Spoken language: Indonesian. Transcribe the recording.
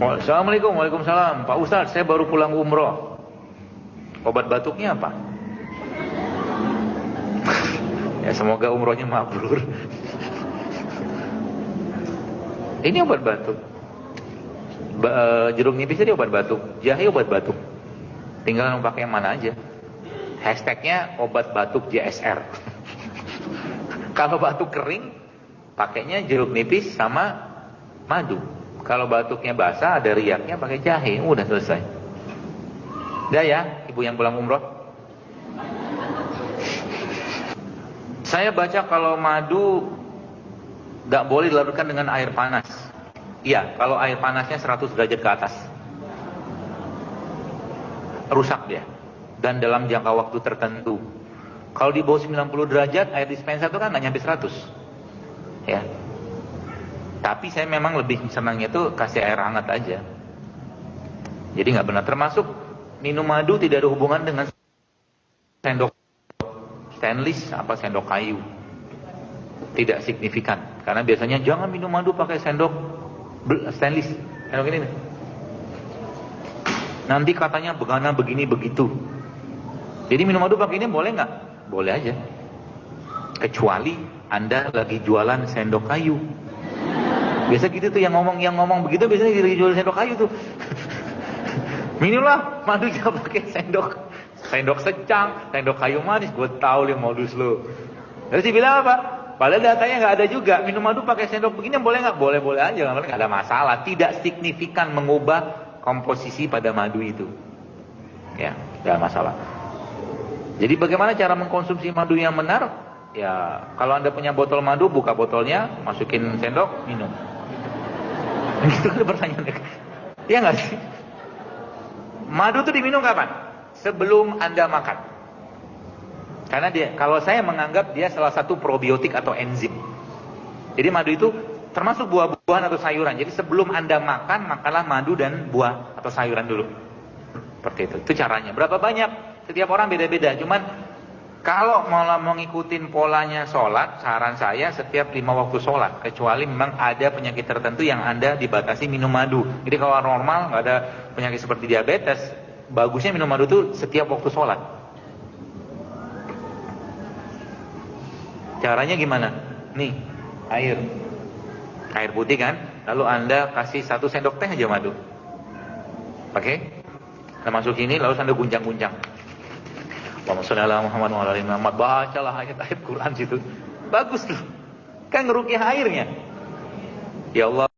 Assalamualaikum, waalaikumsalam. Pak Ustadz, saya baru pulang umroh. Obat batuknya apa? Ya semoga umrohnya mabrur. Ini obat batuk. Jeruk nipis jadi obat batuk, jahe obat batuk. Tinggal pakai yang mana aja. Hashtagnya obat batuk JSR. Kalau batuk kering, pakainya jeruk nipis sama madu. Kalau batuknya basah, ada riaknya, pakai jahe. Udah selesai. Udah ya, ibu yang pulang umroh. Saya baca kalau madu tidak boleh dilarutkan dengan air panas. Iya, kalau air panasnya 100 derajat ke atas. Rusak dia. Dan dalam jangka waktu tertentu. Kalau di bawah 90 derajat, air dispenser itu kan nggak nyampe 100. Ya. Tapi saya memang lebih senangnya itu kasih air hangat aja. Jadi nggak benar. Termasuk minum madu tidak ada hubungan dengan sendok stainless apa sendok kayu. Tidak signifikan. Karena biasanya jangan minum madu pakai sendok stainless. Sendok ini nih. Nanti katanya begana begini begitu. Jadi minum madu pakai ini boleh nggak? Boleh aja. Kecuali Anda lagi jualan sendok kayu. Biasa gitu tuh yang ngomong begitu biasanya lagi jual sendok kayu tuh. Minumlah madu jangan pakai sendok secang, sendok kayu manis. Gue tahu li modus lo. Terus dibilang apa? Padahal datanya nggak ada juga. Minum madu pakai sendok begini boleh nggak? Boleh aja, nggak ada masalah. Tidak signifikan mengubah komposisi pada madu itu. Ya, nggak masalah. Jadi bagaimana cara mengkonsumsi madu yang benar? Ya, kalau Anda punya botol madu, buka botolnya, masukin sendok, minum. Itu kan pertanyaannya. Iya nggak sih? Madu itu diminum kapan? Sebelum Anda makan. Karena kalau saya menganggap dia salah satu probiotik atau enzim. Jadi madu itu termasuk buah-buahan atau sayuran. Jadi sebelum Anda makan, makanlah madu dan buah atau sayuran dulu. Seperti itu. Itu caranya. Berapa banyak? Setiap orang beda-beda. Cuman kalau mau ngikutin polanya sholat, saran saya setiap 5 waktu sholat. Kecuali memang ada penyakit tertentu yang Anda dibatasi minum madu. Jadi kalau normal, nggak ada penyakit seperti diabetes, bagusnya minum madu itu setiap waktu sholat. Caranya gimana? Nih, air putih kan. Lalu Anda kasih 1 sendok teh aja madu. Oke? Anda masuk ini, lalu Anda guncang-guncang. Allahumma sholli ala Muhammad wa ala ali Muhammad. Bacalah ayat-ayat Quran situ. Bagus tuh. Kan ngerukyah airnya. Ya Allah.